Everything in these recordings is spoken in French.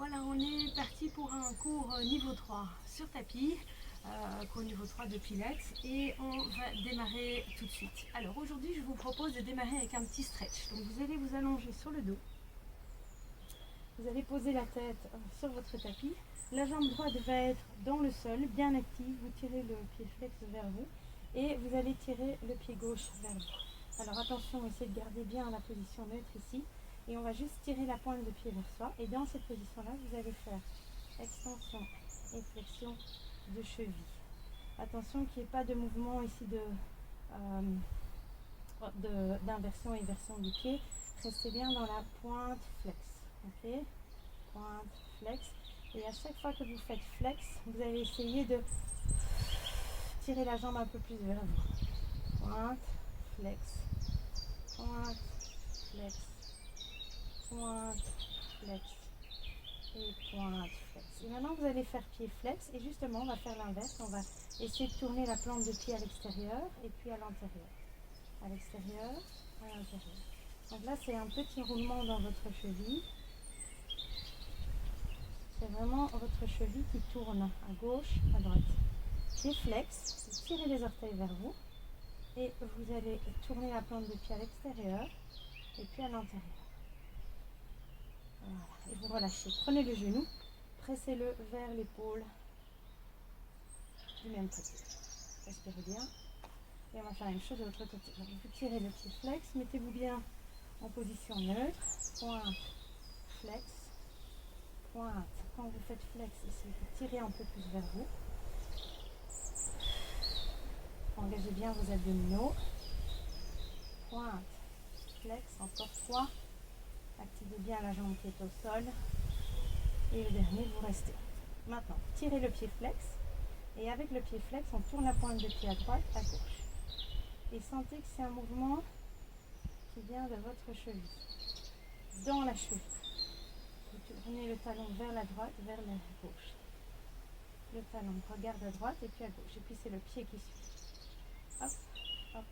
Voilà, on est parti pour un cours niveau 3 sur tapis, cours niveau 3 de pilates, et on va démarrer tout de suite. Alors aujourd'hui, je vous propose de démarrer avec un petit stretch. Donc vous allez vous allonger sur le dos, vous allez poser la tête sur votre tapis, la jambe droite va être dans le sol, bien active, vous tirez le pied flex vers vous, et vous allez tirer le pied gauche vers vous. Alors attention, essayez de garder bien la position neutre ici. Et on va juste tirer la pointe de pied vers soi. Et dans cette position-là, vous allez faire extension et flexion de cheville. Attention qu'il n'y ait pas de mouvement ici d'inversion et version du pied. Restez bien dans la pointe flex. Ok, pointe flex. Et à chaque fois que vous faites flex, vous allez essayer de tirer la jambe un peu plus vers vous. Pointe flex. Pointe flex. Pointe, flex et pointe, flex. Et maintenant vous allez faire pied flex et justement on va faire l'inverse. On va essayer de tourner la plante de pied à l'extérieur et puis à l'intérieur. À l'extérieur, à l'intérieur. Donc là c'est un petit roulement dans votre cheville. C'est vraiment votre cheville qui tourne à gauche, à droite. Pied flex, vous tirez les orteils vers vous et vous allez tourner la plante de pied à l'extérieur et puis à l'intérieur. Voilà. Et vous relâchez. Prenez le genou, pressez-le vers l'épaule du même côté. Respirez bien. Et on va faire la même chose de l'autre côté. Donc vous tirez le pied flex, mettez-vous bien en position neutre. Pointe, flex, pointe. Quand vous faites flex, essayez de tirer un peu plus vers vous. Engagez bien vos abdominaux. Pointe, flex, encore 3. Activez bien la jambe qui est au sol. Et le dernier, vous restez. Maintenant, tirez le pied flex. Et avec le pied flex, on tourne la pointe de pied à droite, à gauche. Et sentez que c'est un mouvement qui vient de votre cheville. Dans la cheville. Vous tournez le talon vers la droite, vers la gauche. Le talon regarde à droite et puis à gauche. Et puis c'est le pied qui suit. Hop, hop.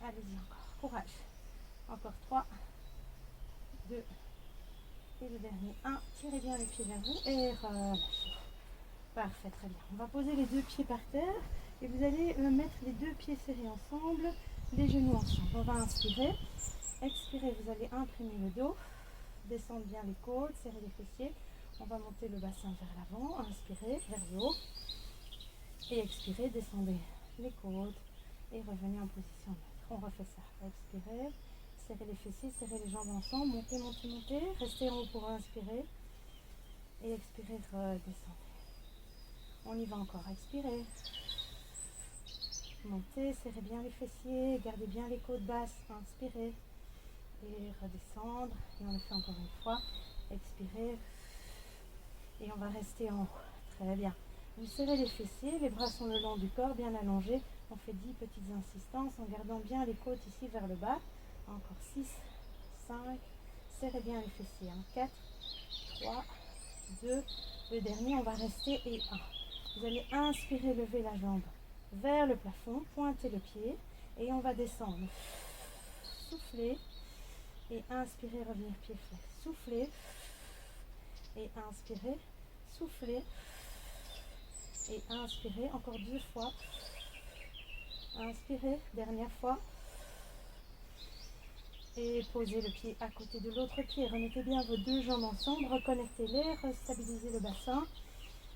Allez-y encore. Courage. Encore 3, 2, et le dernier 1. Tirez bien le pied vers vous et relâchez. Parfait, très bien. On va poser les deux pieds par terre et vous allez mettre les deux pieds serrés ensemble, les genoux ensemble. On va inspirer. Expirez, vous allez imprimer le dos, descendre bien les côtes, serrer les fessiers. On va monter le bassin vers l'avant. Inspirez vers le haut et expirez, descendez les côtes et revenez en position neutre. On refait ça. Expirez. Serrez les fessiers, serrez les jambes ensemble, montez, montez, montez. Restez en haut pour inspirer. Et expirez, redescendez. On y va encore, expirez. Montez, serrez bien les fessiers, gardez bien les côtes basses, inspirez. Et redescendre. Et on le fait encore une fois. Expirez. Et on va rester en haut. Très bien. Vous serrez les fessiers, les bras sont le long du corps, bien allongés. On fait 10 petites insistances en gardant bien les côtes ici vers le bas. Encore 6, 5, serrez bien les fessiers. 4, 3, 2, le dernier, on va rester et 1. Vous allez inspirer, lever la jambe vers le plafond, pointer le pied et on va descendre. Soufflez et inspirez, revenir pied flex. Soufflez et inspirez, soufflez et inspirez. Encore 2 fois. Inspirez, dernière fois. Et posez le pied à côté de l'autre pied. Remettez bien vos deux jambes ensemble. Reconnectez-les. Restabilisez le bassin.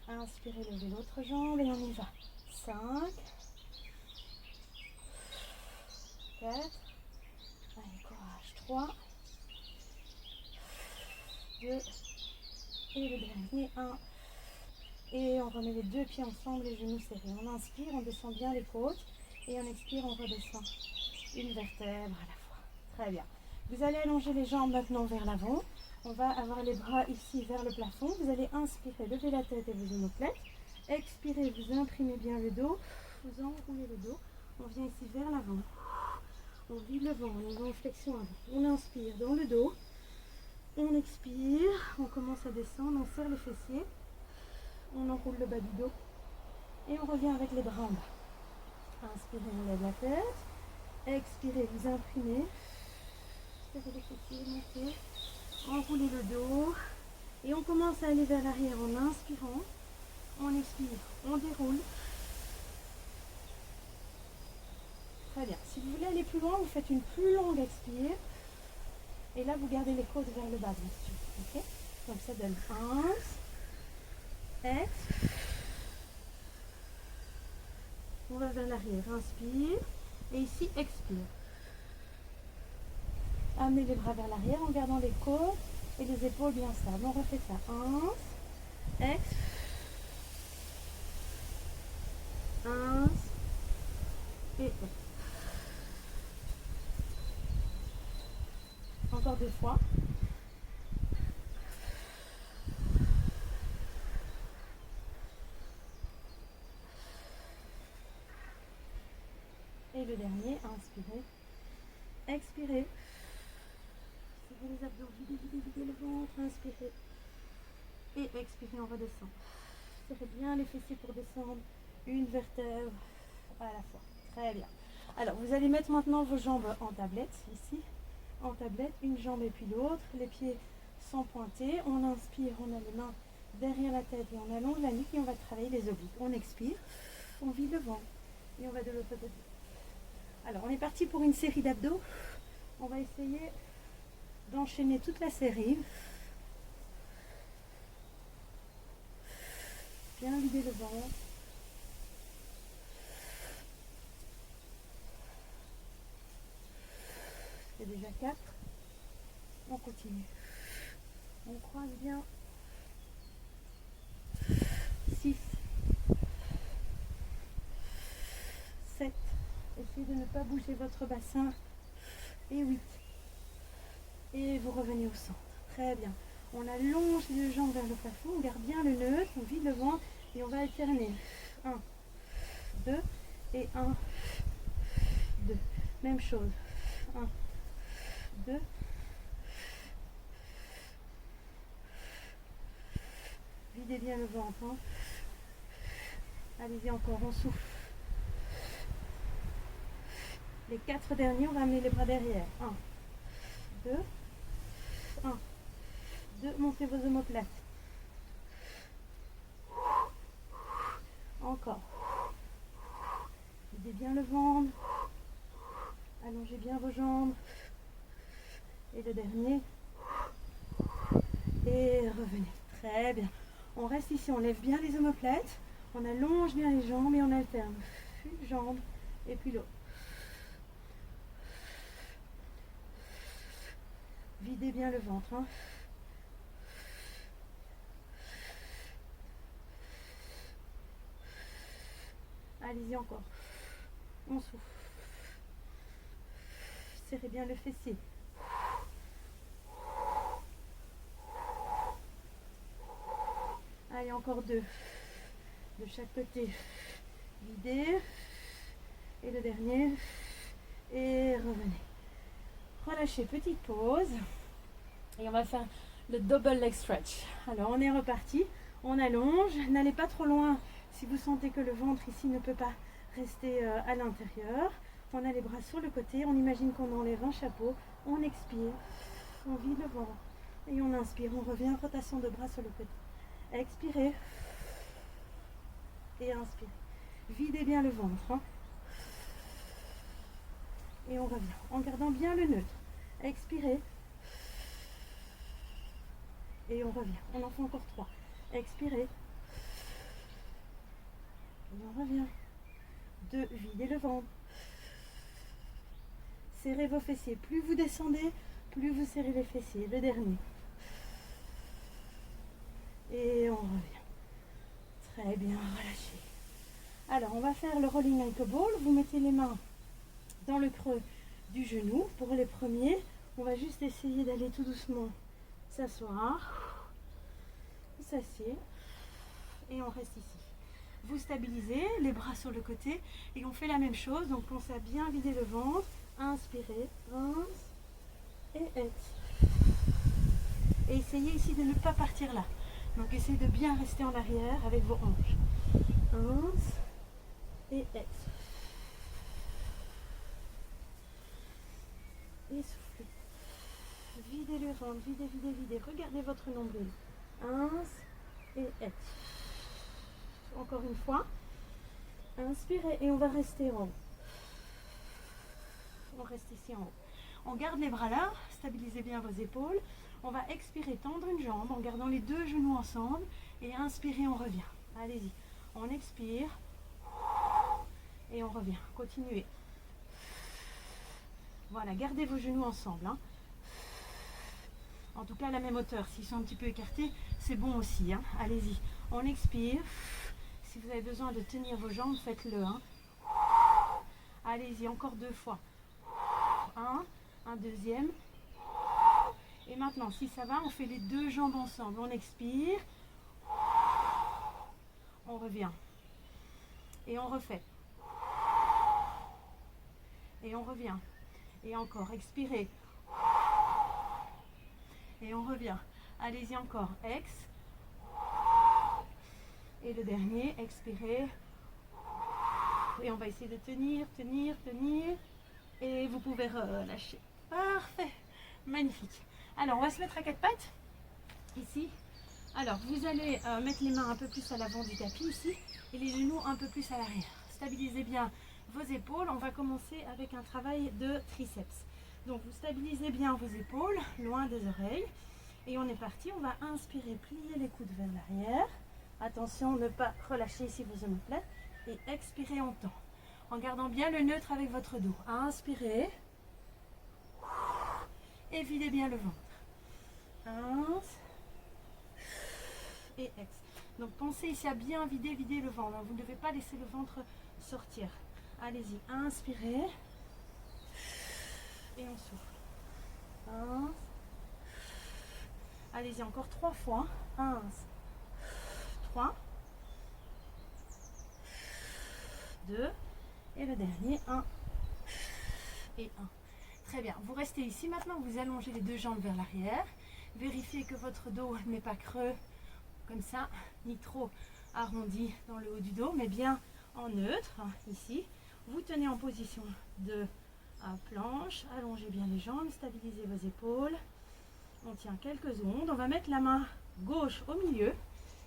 Inspirez, levez l'autre jambe et on y va. 5, 4. Allez, courage. 3, 2. Et le dernier. 1. Et on remet les deux pieds ensemble, les genoux serrés. On inspire, on descend bien les côtes. Et on expire, on redescend une vertèbre à la fois. Très bien. Vous allez allonger les jambes maintenant vers l'avant. On va avoir les bras ici vers le plafond. Vous allez inspirer, lever la tête et vos omoplates. Expirez, vous imprimez bien le dos. Vous enroulez le dos. On vient ici vers l'avant. On vide le ventre, on va en flexion avant. On inspire dans le dos. On expire. On commence à descendre. On serre les fessiers. On enroule le bas du dos. Et on revient avec les bras en bas. Inspirez, on lève la tête. Expirez, vous imprimez. Serrez les fessiers, montez. Enroulez le dos. Et on commence à aller vers l'arrière en inspirant. On expire, on déroule. Très bien. Si vous voulez aller plus loin, vous faites une plus longue expire. Et là, vous gardez les côtes vers le bas, bien sûr. Ok? Donc ça donne 1, ex. On va vers l'arrière, inspire. Et ici, expire. Amenez les bras vers l'arrière en gardant les côtes et les épaules bien stables. On refait ça. 1, ex. 1 et ex. Encore 2 fois. Et le dernier, inspirez, expirez. Serrez les abdos, videz le ventre, inspirez. Et expirez, on redescend. Serrez bien les fessiers pour descendre une vertèbre à la fois. Très bien. Alors, vous allez mettre maintenant vos jambes en tablette, ici. En tablette, une jambe et puis l'autre. Les pieds sont pointés. On inspire, on a les mains derrière la tête et on allonge la nuque et on va travailler les obliques. On expire, on vide le ventre et on va de l'autre côté. Alors, on est parti pour une série d'abdos. On va essayer d'enchaîner toute la série. Bien vider le ventre. C'est déjà 4. On continue. On croise bien. 6. 7. Essayez de ne pas bouger votre bassin. Et 8. Et vous revenez au centre. Très bien. On allonge les jambes vers le plafond. On garde bien le neutre. On vide le ventre. Et on va alterner. 1, 2 et 1, 2. Même chose. 1, 2. Videz bien le ventre. Hein. Allez-y encore, on souffle. Les 4 derniers, on va amener les bras derrière. 1, 2, 1, 2. Montez vos omoplates. Encore. Videz bien le ventre. Allongez bien vos jambes. Et le dernier. Et revenez. Très bien. On reste ici, on lève bien les omoplates. On allonge bien les jambes et on alterne. Une jambe et puis l'autre. Videz bien le ventre. Hein. Allez-y encore. On souffle. Serrez bien le fessier. Allez, encore 2. De chaque côté. Videz. Et le dernier. Et revenez. Relâchez, petite pause. Et on va faire le double leg stretch. Alors, on est reparti. On allonge. N'allez pas trop loin si vous sentez que le ventre ici ne peut pas rester à l'intérieur. On a les bras sur le côté. On imagine qu'on enlève un chapeau. On expire. On vide le ventre. Et on inspire. On revient. Rotation de bras sur le côté. Expirez. Et inspirez. Videz bien le ventre. Hein. Et on revient. En gardant bien le neutre. Expirez. Et on revient. On en fait encore 3. Expirez. Et on revient. 2. Videz le ventre. Serrez vos fessiers. Plus vous descendez, plus vous serrez les fessiers. Le dernier. Et on revient. Très bien, relâchez. Alors, on va faire le rolling ankle ball. Vous mettez les mains dans le creux du genou. Pour les premiers, on va juste essayer d'aller tout doucement s'asseoir. S'assied. Et on reste ici. Vous stabilisez, les bras sur le côté. Et on fait la même chose. Donc, pensez à bien vider le ventre. Inspirez. 1 et ex. Et essayez ici de ne pas partir là. Donc, essayez de bien rester en arrière avec vos hanches. 1 et ex. Et soufflez. Videz le ventre, videz, videz, videz. Regardez votre nombril. Ins et ex. Encore une fois. Inspirez et on va rester en haut. On reste ici en haut. On garde les bras là, stabilisez bien vos épaules. On va expirer, tendre une jambe en gardant les deux genoux ensemble. Et inspirez, on revient. Allez-y. On expire. Et on revient. Continuez. Voilà, gardez vos genoux ensemble. Hein. En tout cas, à la même hauteur. S'ils sont un petit peu écartés, c'est bon aussi. Hein. Allez-y. On expire. Si vous avez besoin de tenir vos jambes, faites-le. Hein. Allez-y, encore 2 fois. Un deuxième. Et maintenant, si ça va, on fait les deux jambes ensemble. On expire. On revient. Et on refait. Et on revient. Et encore, expirez. Et on revient. Allez-y encore. Ex. Et le dernier, expirez. Et on va essayer de tenir, tenir, tenir. Et vous pouvez relâcher. Parfait. Magnifique. Alors, on va se mettre à 4 pattes. Ici. Alors, vous allez mettre les mains un peu plus à l'avant du tapis ici. Et les genoux un peu plus à l'arrière. Stabilisez bien vos épaules. On va commencer avec un travail de triceps. Donc, vous stabilisez bien vos épaules, loin des oreilles. Et on est parti. On va inspirer, plier les coudes vers l'arrière. Attention, ne pas relâcher ici vos omoplates. Et expirez, on tend. En gardant bien le neutre avec votre dos. Inspirez. Et videz bien le ventre. Ins. Et ex. Donc pensez ici à bien vider le ventre. Vous ne devez pas laisser le ventre sortir. Allez-y, inspirez. Et on souffle. Ins. Allez-y, encore 3 fois. 1, 3, 2, et le dernier, 1 et 1. Très bien, vous restez ici. Maintenant, vous allongez les deux jambes vers l'arrière. Vérifiez que votre dos n'est pas creux, comme ça, ni trop arrondi dans le haut du dos, mais bien en neutre, ici. Vous tenez en position de planche, allongez bien les jambes, stabilisez vos épaules. On tient quelques secondes. On va mettre la main gauche au milieu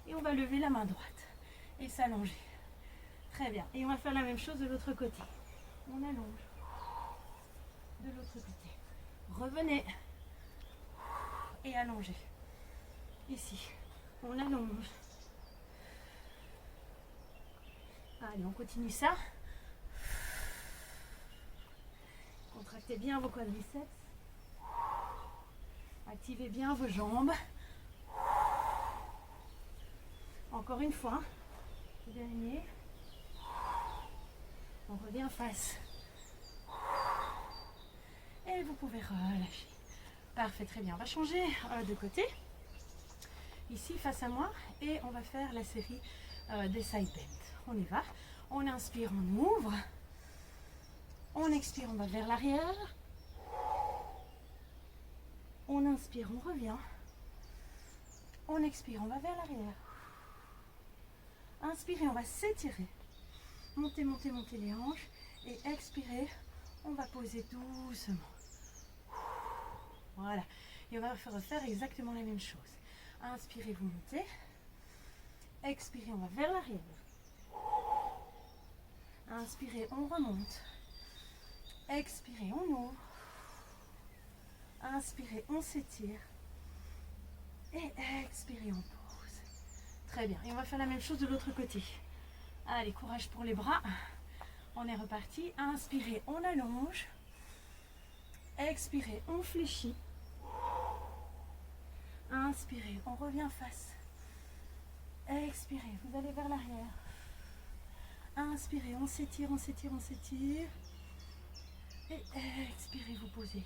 et on va lever la main droite et s'allonger. Très bien. Et on va faire la même chose de l'autre côté. On allonge de l'autre côté. Revenez et allongez. Ici, on allonge. Allez, on continue ça. Contractez bien vos quadriceps. Activez bien vos jambes. Encore une fois. Dernier. On revient face. Et vous pouvez relâcher. Parfait, très bien. On va changer de côté. Ici, face à moi. Et on va faire la série des side bends. On y va. On inspire, on ouvre. On expire, on va vers l'arrière. On inspire, on revient. On expire, on va vers l'arrière. Inspirez, on va s'étirer. Montez, montez, montez les hanches. Et expirez, on va poser doucement. Voilà. Et on va refaire exactement la même chose. Inspirez, vous montez. Expirez, on va vers l'arrière. Inspirez, on remonte. Expirez, on ouvre. Inspirez, on s'étire. Et expirez, on pose. Très bien. Et on va faire la même chose de l'autre côté. Allez, courage pour les bras. On est reparti. Inspirez, on allonge. Expirez, on fléchit. Inspirez, on revient face. Expirez, vous allez vers l'arrière. Inspirez, on s'étire, on s'étire, on s'étire. Et expirez, vous posez.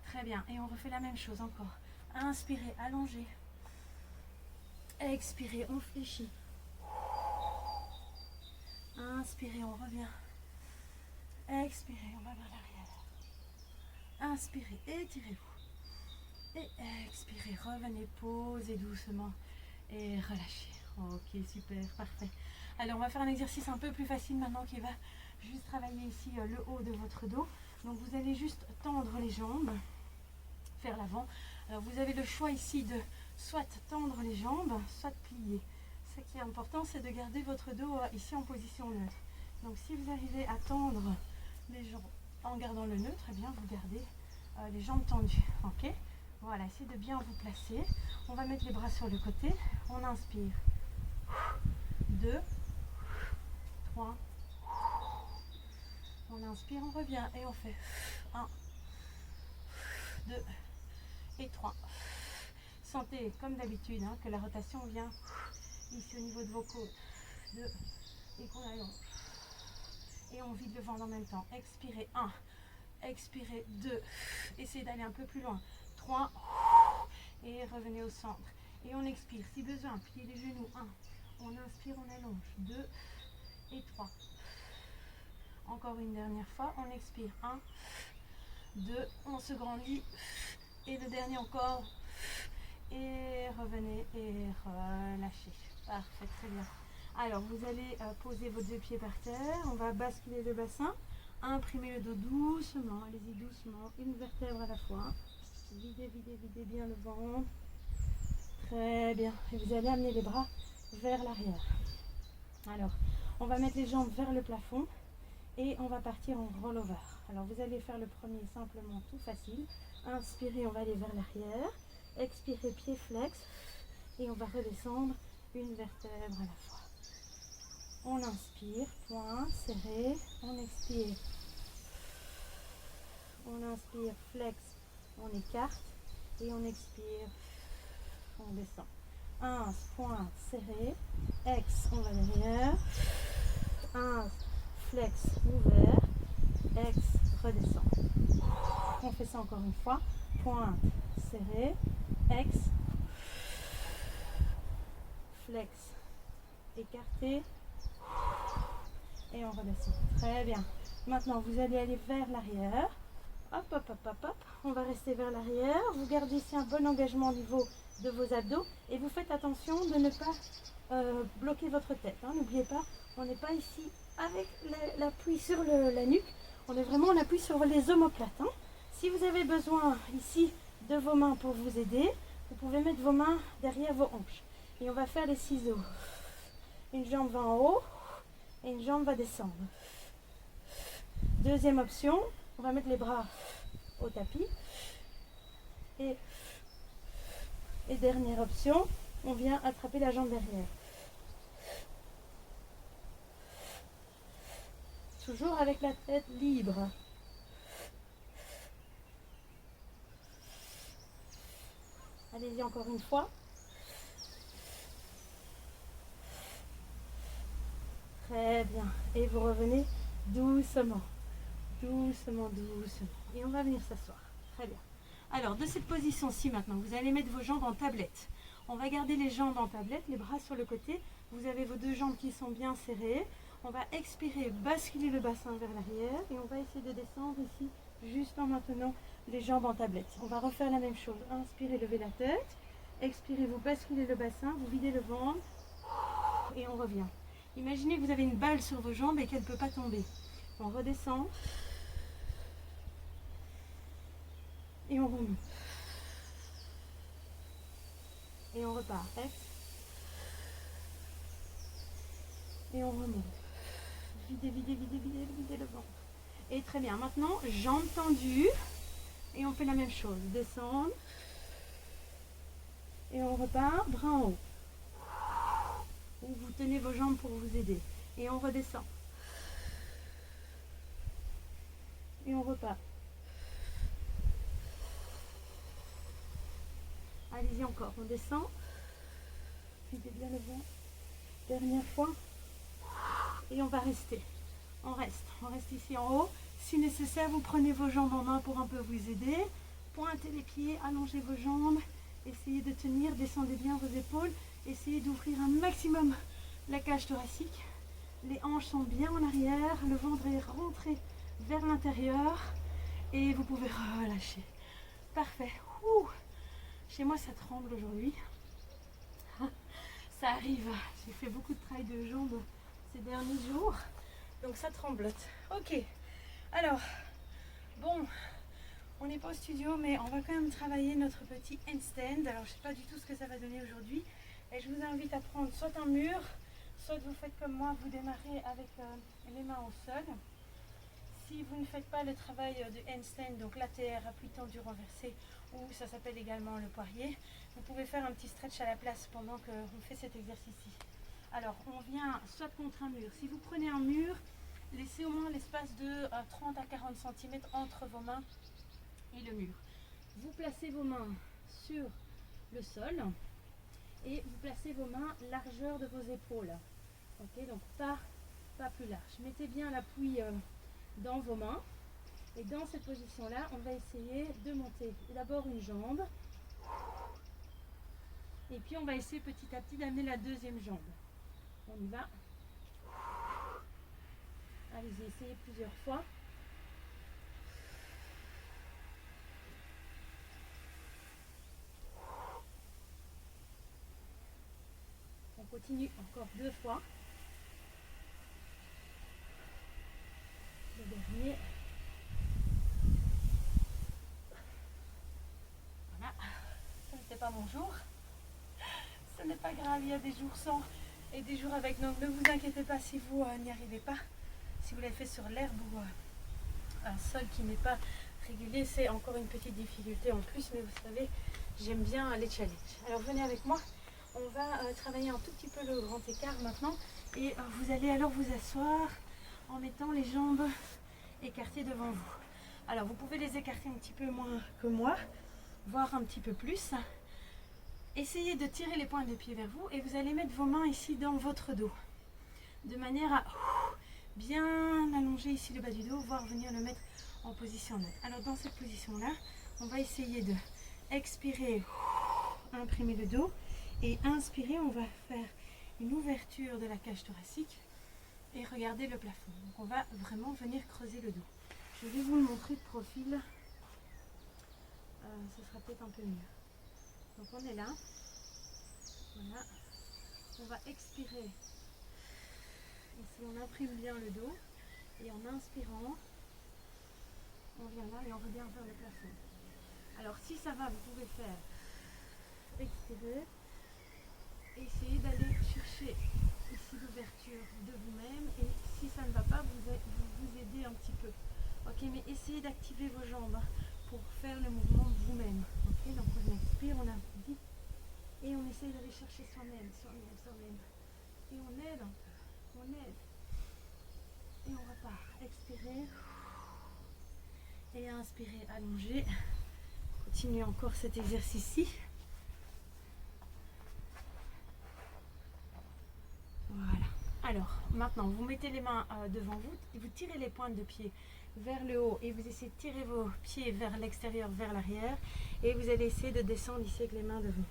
Très bien. Et on refait la même chose encore. Inspirez, allongez. Expirez, on fléchit. Inspirez, on revient. Expirez, on va vers l'arrière. Inspirez, étirez-vous. Et expirez, revenez, posez doucement. Et relâchez. Ok, super, parfait. Alors, on va faire un exercice un peu plus facile maintenant qui va juste travailler ici le haut de votre dos. Donc, vous allez juste tendre les jambes vers l'avant. Alors, vous avez le choix ici de soit tendre les jambes, soit plier. Ce qui est important, c'est de garder votre dos ici en position neutre. Donc si vous arrivez à tendre les jambes en gardant le neutre, eh bien vous gardez les jambes tendues. Ok, voilà, essayez de bien vous placer. On va mettre les bras sur le côté. On inspire. 2, 3. On inspire, on revient et on fait 1, 2 et 3. Sentez comme d'habitude que la rotation vient ici au niveau de vos côtes. 2 et qu'on allonge. Et on vide le ventre en même temps. Expirez 1, expirez 2. Essayez d'aller un peu plus loin. 3 et revenez au centre. Et on expire. Si besoin, pliez les genoux. 1. On inspire, on allonge. 2 et 3. Encore une dernière fois. On expire. 1, 2. On se grandit. Et le dernier encore. Et revenez et relâchez. Parfait, très bien. Alors, vous allez poser vos deux pieds par terre. On va basculer le bassin. Imprimez le dos doucement. Allez-y doucement. Une vertèbre à la fois. Videz, videz, videz bien le ventre. Très bien. Et vous allez amener les bras vers l'arrière. Alors, on va mettre les jambes vers le plafond. Et on va partir en rollover. Alors, vous allez faire le premier simplement tout facile. Inspirez, on va aller vers l'arrière. Expirez, pied flex. Et on va redescendre une vertèbre à la fois. On inspire, poing serré. On expire. On inspire, flex. On écarte. Et on expire. On descend. 1, poing serré. Ex, on va derrière. 1, flex, ouvert. Ex, redescend. On fait ça encore une fois. Pointe serré. Ex. Flex. Écarté. Et on redescend. Très bien. Maintenant, vous allez aller vers l'arrière. Hop, hop, hop, hop, hop. On va rester vers l'arrière. Vous gardez ici un bon engagement au niveau de vos abdos. Et vous faites attention de ne pas bloquer votre tête. N'oubliez pas, on n'est pas ici avec l'appui sur la nuque. On est vraiment en appui sur les omoplates. Si vous avez besoin ici de vos mains pour vous aider, vous pouvez mettre vos mains derrière vos hanches. Et on va faire les ciseaux. Une jambe va en haut et une jambe va descendre. Deuxième option, on va mettre les bras au tapis. Et dernière option, on vient attraper la jambe derrière. Toujours avec la tête libre. Allez-y encore une fois. Très bien. Et vous revenez doucement. Doucement, doucement. Et on va venir s'asseoir. Très bien. Alors, de cette position-ci maintenant, vous allez mettre vos jambes en tablette. On va garder les jambes en tablette, les bras sur le côté. Vous avez vos deux jambes qui sont bien serrées. On va expirer, basculer le bassin vers l'arrière. Et on va essayer de descendre ici, juste en maintenant les jambes en tablette. On va refaire la même chose. Inspirez, levez la tête. Expirez, vous basculez le bassin, vous videz le ventre. Et on revient. Imaginez que vous avez une balle sur vos jambes et qu'elle ne peut pas tomber. On redescend. Et on remonte. Et on repart. Et on remonte. Videz, videz, videz, videz, videz le ventre. Et très bien. Maintenant, jambes tendues. Et on fait la même chose. Descendre. Et on repart. Bras en haut. Ou vous tenez vos jambes pour vous aider. Et on redescend. Et on repart. Allez-y encore. On descend. Videz bien le ventre. Dernière fois. Et on va rester. On reste ici en haut. Si nécessaire, vous prenez vos jambes en main pour un peu vous aider. Pointez les pieds, allongez vos jambes. Essayez de tenir, descendez bien vos épaules. Essayez d'ouvrir un maximum la cage thoracique. Les hanches sont bien en arrière. Le ventre est rentré vers l'intérieur. Et vous pouvez relâcher. Parfait. Ouh. Chez moi, ça tremble aujourd'hui. Ça arrive. J'ai fait beaucoup de travail de jambes ces derniers jours. Donc ça tremblote. Ok. Alors, bon, On n'est pas au studio, mais on va quand même travailler notre petit handstand. Alors je ne sais pas du tout ce que ça va donner aujourd'hui. Et je vous invite à prendre soit un mur, soit vous faites comme moi, vous démarrez avec les mains au sol. Si vous ne faites pas le travail de handstand, donc l'ATR, appui tendu renversé, ou ça s'appelle également le poirier, vous pouvez faire un petit stretch à la place pendant qu'on fait cet exercice-ci. Alors on vient soit contre un mur. Si vous prenez un mur, laissez au moins l'espace de 30 à 40 cm entre vos mains et le mur. Vous placez vos mains sur le sol et vous placez vos mains largeur de vos épaules. Ok, donc pas plus large. Mettez bien l'appui dans vos mains et dans cette position là on va essayer de monter d'abord une jambe et puis on va essayer petit à petit d'amener la deuxième jambe. On y va. Allez-y, essayez plusieurs fois. On continue encore 2 fois. Le dernier. Voilà. Ce n'était pas mon jour. Ce n'est pas grave, il y a des jours sans et des jours avec. Donc ne vous inquiétez pas si vous n'y arrivez pas. Si vous l'avez fait sur l'herbe ou un sol qui n'est pas régulier, c'est encore une petite difficulté en plus. Mais vous savez, j'aime bien les challenges. Alors venez avec moi. On va travailler un tout petit peu le grand écart maintenant. Et vous allez alors vous asseoir en mettant les jambes écartées devant vous. Alors vous pouvez les écarter un petit peu moins que moi, voire un petit peu plus. Essayez de tirer les pointes des pieds vers vous et vous allez mettre vos mains ici dans votre dos. De manière à bien allonger ici le bas du dos, voire venir le mettre en position neutre. Alors dans cette position-là, on va essayer de expirer, imprimer le dos. Et inspirer, on va faire une ouverture de la cage thoracique et regarder le plafond. Donc on va vraiment venir creuser le dos. Je vais vous le montrer de profil. Ce sera peut-être un peu mieux. Donc on est là. Voilà. On va expirer. Ici on imprime bien le dos. Et en inspirant, on vient là et on regarde vers le plafond. Alors si ça va, vous pouvez faire expirer. Essayez d'aller chercher ici l'ouverture de vous-même et si ça ne va pas, vous aidez un petit peu. Ok, mais essayez d'activer vos jambes pour faire le mouvement de vous-même. Ok, donc on expire, on applaudit et on essaye d'aller chercher soi-même. Et on aide un peu, on aide. Et on repart. Expirer et inspirer, allonger. Continuez encore cet exercice-ci. Voilà. Alors, maintenant, vous mettez les mains devant vous, vous tirez les pointes de pied vers le haut et vous essayez de tirer vos pieds vers l'extérieur, vers l'arrière et vous allez essayer de descendre ici avec les mains devant,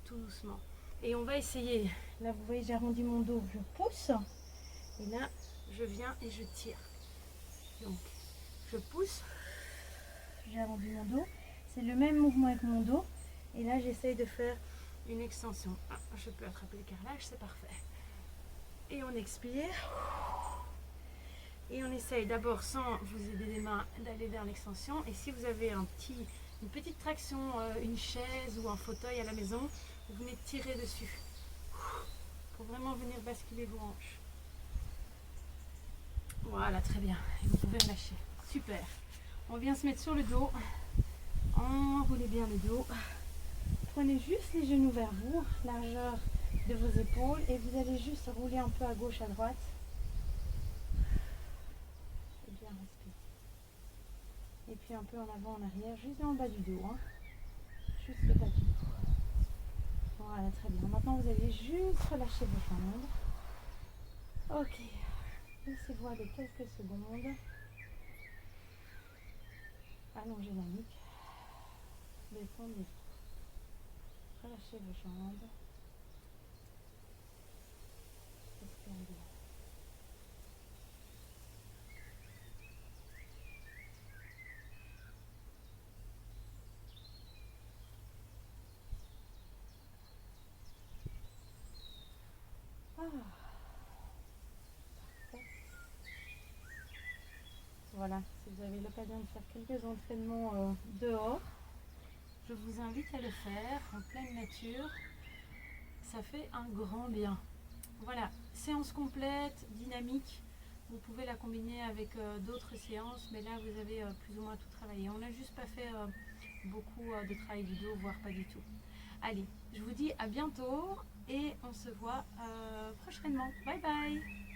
tout doucement. Et on va essayer, là vous voyez j'ai arrondi mon dos, je pousse et là je viens et je tire. Donc, je pousse, j'ai arrondi mon dos, c'est le même mouvement avec mon dos et là j'essaye de faire une extension. Ah, je peux attraper le carrelage, c'est parfait. Et on expire. Et on essaye d'abord sans vous aider les mains d'aller vers l'extension. Et si vous avez une petite traction, une chaise ou un fauteuil à la maison, vous venez tirer dessus. Pour vraiment venir basculer vos hanches. Voilà, très bien. Et vous pouvez relâcher. Super. On vient se mettre sur le dos. Enroulez bien le dos. Prenez juste les genoux vers vous, largeur de vos épaules et vous allez juste rouler un peu à gauche, à droite et bien respirer et puis un peu en avant, en arrière, juste dans le bas du dos, hein. Juste le bas du dos. Voilà, très bien. Maintenant vous allez juste relâcher vos jambes. Ok, laissez-vous aller quelques secondes, allongez la nuque, détendez, relâchez vos jambes. Respirez bien. Ah. Parfait. Voilà. voilà, si vous avez l'occasion de faire quelques entraînements dehors, je vous invite à le faire en pleine nature. Ça fait un grand bien. Voilà, séance complète, dynamique. Vous pouvez la combiner avec d'autres séances, mais là vous avez plus ou moins tout travaillé. On n'a juste pas fait beaucoup de travail du dos, voire pas du tout. Allez, je vous dis à bientôt et on se voit prochainement. Bye bye!